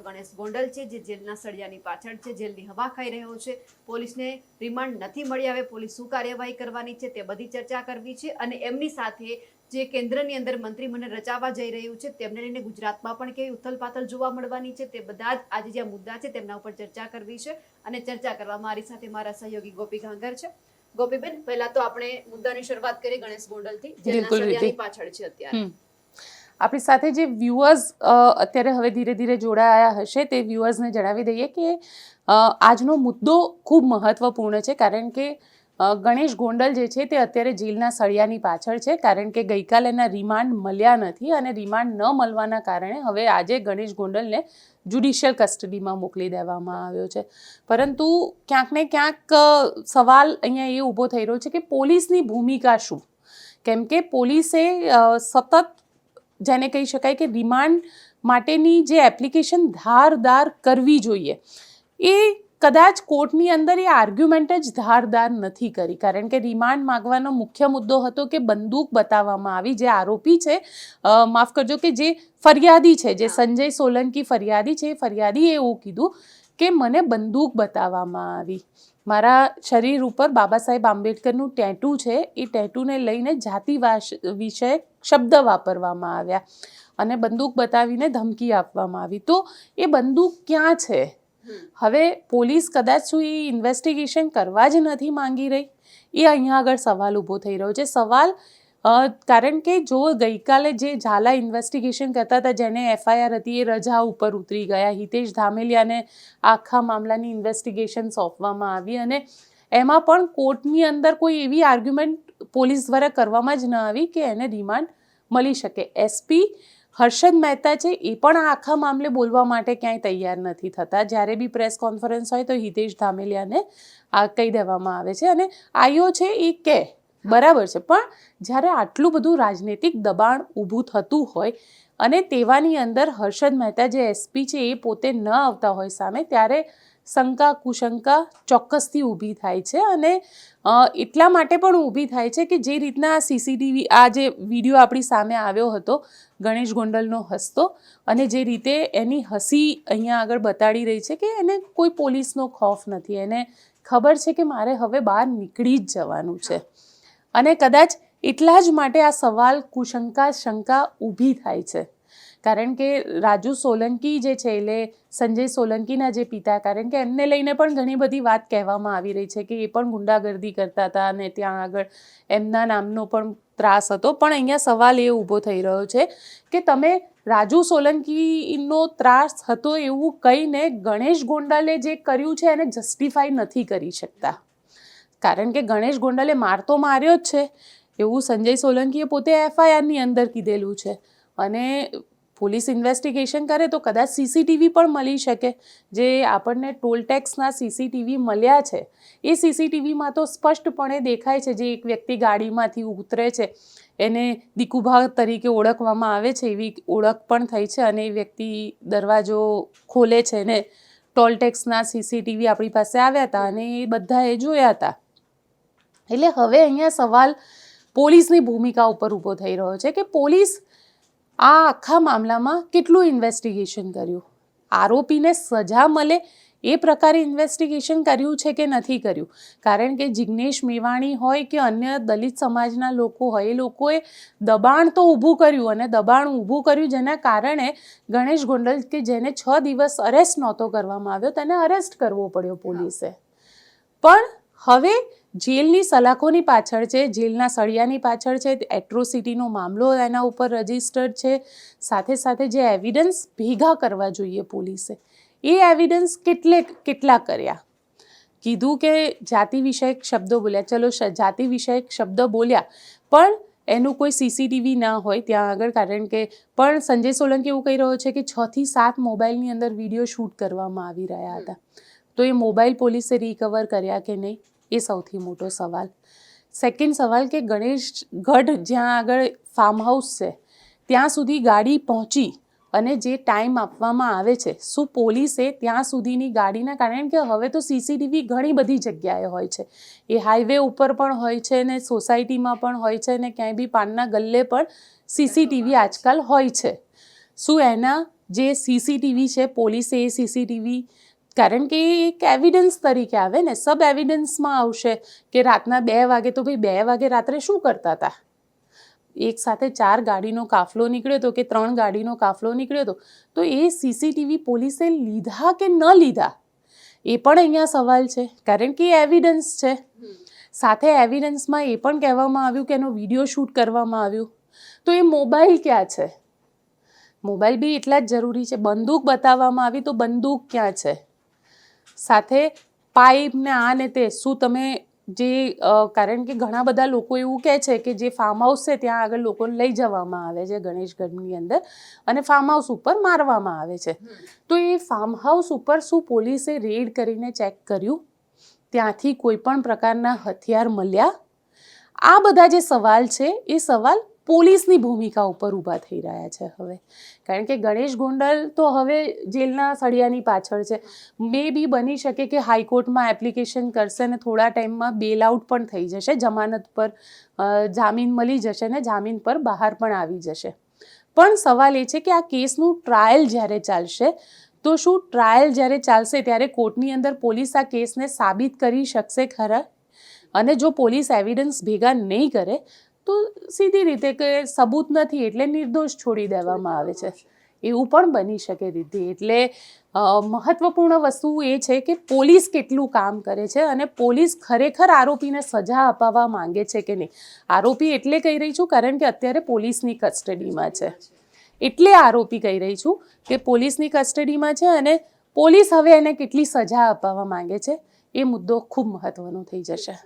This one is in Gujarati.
ગણેશ ગોંડલ છે, જે જેલના સળિયાની પાછળ છે, જેલની હવા ખાઈ રહ્યો છે. પોલીસને રિમાન્ડ નથી મળી આવે, પોલીસ શું કાર્યવાહી કરવાની છે તે બધી ચર્ચા કરવી છે. અને એમની સાથે જે કેન્દ્રની અંદર મંત્રીમંડળ રચાવા જઈ રહ્યું છે તેમને લઈને ગુજરાતમાં પણ કેવી ઉથલપાથલ જોવા મળવાની છે, તે બધા જ આજે જે મુદ્દા છે તેમના ઉપર ચર્ચા કરવી છે. અને ચર્ચા કરવા મારી સાથે મારા સહયોગી ગોપી ઘાંગર છે. ગોપીબેન, પહેલા તો આપણે મુદ્દાની શરૂઆત કરીએ ગણેશ ગોંડલથી, જેલના સળિયાની પાછળ છે અત્યારે. આપણી સાથે જે વ્યુઅર્સ અત્યારે હવે ધીરે ધીરે જોડાયા હશે તે વ્યુઅર્સને જણાવી દઈએ કે આજનો મુદ્દો ખૂબ મહત્વપૂર્ણ છે, કારણ કે ગણેશ ગોંડલ જે છે તે અત્યારે જેલના સળિયાની પાછળ છે, કારણ કે ગઈકાલે એના રિમાન્ડ મળ્યા નથી અને રિમાન્ડ ન મળવાના કારણે હવે આજે ગણેશ ગોંડલને જ્યુડિશિયલ કસ્ટડીમાં મોકલી દેવામાં આવ્યો છે. પરંતુ ક્યાંક ને ક્યાંક સવાલ અહીંયા એ ઊભો થઈ રહ્યો છે કે પોલીસની ભૂમિકા શું? કેમ કે પોલીસે સતત જેને કહી શકાય કે રિમાન્ડ માટેની જે એપ્લિકેશન ધારદાર કરવી જોઈએ એ કદાચ કોર્ટની અંદર એ આર્ગ્યુમેન્ટ જ ધારદાર નથી કરી, કારણ કે રિમાન્ડ માગવાનો મુખ્ય મુદ્દો હતો કે બંદૂક બતાવવામાં આવી. જે આરોપી છે, માફ કરજો, કે જે ફરિયાદી છે, જે સંજય સોલંકી ફરિયાદી છે, એ ફરિયાદીએ એવું કીધું કે મને બંદૂક બતાવવામાં આવી, મારા શરીર ઉપર બાબા સાહેબ આંબેડકરનું ટેટુ છે, એ ટેટુને લઈને જાતિ વિષયક શબ્દ વાપરવામાં આવ્યા અને બંદૂક બતાવીને ધમકી આપવામાં આવી. તો એ બંદૂક ક્યાં છે? હવે પોલીસ કદાચ શું એ ઇન્વેસ્ટિગેશન કરવા જ નથી માંગી રહી? એ અહીંયા આગળ સવાલ ઊભો થઈ રહ્યો છે. સવાલ કારણ કે જો ગઈકાલે જે ઝાલા ઇન્વેસ્ટિગેશન કરતા હતા, જેને એફઆઈઆર હતી, એ રજા ઉપર ઉતરી ગયા. હિતેશ ધામેલિયાને આખા મામલાની ઇન્વેસ્ટિગેશન સોંપવામાં આવી અને એમાં પણ કોર્ટની અંદર કોઈ એવી આર્ગ્યુમેન્ટ પોલીસ દ્વારા કરવામાં જ ન આવી કે એને રિમાન્ડ મળી શકે. એસપી હર્ષદ મહેતા છે, એ પણ આ આખા મામલે બોલવા માટે ક્યાંય તૈયાર નથી થતા. જ્યારે બી પ્રેસ કોન્ફરન્સ હોય તો હિતેશ ધામેલિયાને આ કહી દેવામાં આવે છે અને આઈઓ છે એ કે બરાબર છે, પણ જ્યારે આટલું બધું રાજનૈતિક દબાણ ઊભું થતું હોય અને તેવાની અંદર હર્ષદ મહેતા જે એસપી છે એ પોતે ન આવતા હોય સામે, ત્યારે શંકા કુશંકા ચોક્કસથી ઊભી થાય છે. અને એટલા માટે પણ ઊભી થાય છે કે જે રીતના સીસીટીવી આ જે વિડીયો આપણી સામે આવ્યો હતો ગણેશ ગોંડલનો હસતો, અને જે રીતે એની હસી અહીંયા આગળ બતાડી રહી છે કે એને કોઈ પોલીસનો ખૌફ નથી, એને ખબર છે કે મારે હવે બહાર નીકળી જ જવાનું છે. અને કદાચ એટલા જ માટે આ સવાલ કુશંકા શંકા ઊભી થાય છે, કારણ કે રાજુ સોલંકી જે છે, એટલે સંજય સોલંકીના જે પિતા, કારણ કે એમને લઈને પણ ઘણી બધી વાત કહેવામાં આવી રહી છે કે એ પણ ગુંડાગર્દી કરતા હતા અને ત્યાં આગળ એમના નામનો પણ ત્રાસ હતો. પણ અહીંયા સવાલ એ ઊભો થઈ રહ્યો છે કે તમે રાજુ સોલંકીનો ત્રાસ હતો એવું કહીને ગણેશ ગોંડલે જે કર્યું છે એને જસ્ટિફાઈ નથી કરી શકતા, કારણ કે ગણેશ ગોંડલે માર તો માર્યો જ છે એવું સંજય સોલંકીએ પોતે એફઆઈઆરની અંદર કીધેલું છે. અને પોલીસ ઇન્વેસ્ટિગેશન કરે તો કદાચ સીસીટીવી પણ મળી શકે. જે આપણને ટોલ ટેક્સના સીસીટીવી મળ્યા છે એ સીસીટીવીમાં તો સ્પષ્ટપણે દેખાય છે, જે એક વ્યક્તિ ગાડીમાંથી ઉતરે છે એને દીકુભા તરીકે ઓળખવામાં આવે છે, એવી ઓળખ પણ થઈ છે, અને એ વ્યક્તિ દરવાજો ખોલે છે ને ટોલ ટેક્સના સીસીટીવી આપણી પાસે આવ્યા હતા અને એ બધાએ જોયા હતા. એટલે હવે અહીંયા સવાલ પોલીસની ભૂમિકા ઉપર ઊભો થઈ રહ્યો છે કે પોલીસ આ આખા મામલામાં કેટલું ઇન્વેસ્ટિગેશન કર્યું, આરોપીને સજા મળે એ પ્રકારે ઇન્વેસ્ટિગેશન કર્યું છે કે નથી કર્યું. કારણ કે જિગ્નેશ મેવાણી હોય કે અન્ય દલિત સમાજના લોકો હોય, એ લોકોએ દબાણ તો ઊભું કર્યું, અને દબાણ ઊભું કર્યું જેના કારણે ગણેશ ગોંડલ કે જેને 6 દિવસ અરેસ્ટ નહોતો કરવામાં આવ્યો તેને અરેસ્ટ કરવો પડ્યો પોલીસે. પણ હવે જેલની સલાખોની પાછળ છે, જેલના સળિયાની પાછળ છે, એટ્રોસિટીનો મામલો એના ઉપર રજિસ્ટર્ડ છે, સાથે સાથે જે એવિડન્સ ભેગા કરવા જોઈએ પોલીસે એ એવિડન્સ કેટલા કર્યા. કીધું કે જાતિ વિષયક શબ્દો બોલ્યા, ચલો જાતિ વિષયક શબ્દ બોલ્યા, પણ એનું કોઈ સીસીટીવી ના હોય ત્યાં આગળ, કારણ કે પણ સંજય સોલંકી એવું કહી રહ્યો છે કે 6 થી 7 મોબાઈલની અંદર વિડીયો શૂટ કરવામાં આવી રહ્યા હતા. તો એ મોબાઈલ પોલીસે રિકવર કર્યા કે નહીં, એ સૌથી મોટો સવાલ. સેકન્ડ સવાલ કે ગણેશગઢ જ્યાં આગળ ફાર્મ હાઉસ છે ત્યાં સુધી ગાડી પહોંચી અને જે ટાઈમ આપવામાં આવે છે, શું પોલીસે ત્યાં સુધીની ગાડીના, કારણ કે હવે તો સીસીટીવી ઘણી બધી જગ્યાએ હોય છે, એ હાઈવે ઉપર પણ હોય છે ને સોસાયટીમાં પણ હોય છે ને ક્યાંય બી પાનના ગલ્લે પણ સીસીટીવી આજકાલ હોય છે, શું એના જે સીસીટીવી છે, પોલીસે એ સીસીટીવી, કારણ કે એ એક એવિડન્સ તરીકે આવે ને, સબ એવિડન્સમાં આવશે કે રાતના 2 વાગે, તો ભાઈ 2 વાગે રાત્રે શું કરતા હતા? એક સાથે 4 ગાડીનો કાફલો નીકળ્યો હતો કે 3 ગાડીનો કાફલો નીકળ્યો હતો, તો એ સીસીટીવી પોલીસે લીધા કે ન લીધા એ પણ અહીંયા સવાલ છે, કારણ કે એ એવિડન્સ છે. સાથે એવિડન્સમાં એ પણ કહેવામાં આવ્યું કે એનો વિડીયો શૂટ કરવામાં આવ્યું, તો એ મોબાઈલ ક્યાં છે? મોબાઈલ બી એટલા જ જરૂરી છે. બંદૂક બતાવવામાં આવી, તો બંદૂક ક્યાં છે? સાથે પાઇપ ને આ ને તે, શું તમે જે કારણ કે ઘણા બધા લોકો એવું કહે છે કે જે ફાર્મ હાઉસ છે ત્યાં આગળ લોકોને લઈ જવામાં આવે છે ગણેશગઢની અંદર, અને ફાર્મ હાઉસ ઉપર મારવામાં આવે છે. તો એ ફાર્મ હાઉસ ઉપર શું પોલીસે રેડ કરીને ચેક કર્યું? ત્યાંથી કોઈ પણ પ્રકારના હથિયાર મળ્યા? આ બધા જે સવાલ છે એ સવાલ પોલીસની ભૂમિકા ઉપર ઊભા થઈ રહ્યા છે હવે, કારણ કે ગણેશ ગોંડલ તો હવે જેલના સળિયાની પાછળ છે. મે બી બની શકે કે હાઈકોર્ટમાં એપ્લિકેશન કરશે ને થોડા ટાઈમમાં બેલ આઉટ પણ થઈ જશે, જમાનત પર જામીન મળી જશે ને જામીન પર બહાર પણ આવી જશે. પણ સવાલ એ છે કે આ કેસનું ટ્રાયલ જ્યારે ચાલશે, તો શું ટ્રાયલ જ્યારે ચાલશે ત્યારે કોર્ટની અંદર પોલીસ આ કેસને સાબિત કરી શકશે ખરા? અને જો પોલીસ એવિડન્સ ભેગા નહીં કરે તો સીધી રીતે કે સબૂત નથી એટલે નિર્દોષ છોડી દેવામાં આવે છે, એવું પણ બની શકે રિદ્ધિ. એટલે મહત્વપૂર્ણ વસ્તુ એ છે કે પોલીસ કેટલું કામ કરે છે અને પોલીસ ખરેખર આરોપીને સજા અપાવવા માંગે છે કે નહીં. આરોપી એટલે કહી રહી છું કારણ કે અત્યારે પોલીસની કસ્ટડીમાં છે, એટલે આરોપી કહી રહી છું કે પોલીસની કસ્ટડીમાં છે, અને પોલીસ હવે એને કેટલી સજા અપાવવા માંગે છે એ મુદ્દો ખૂબ મહત્વનો થઈ જશે.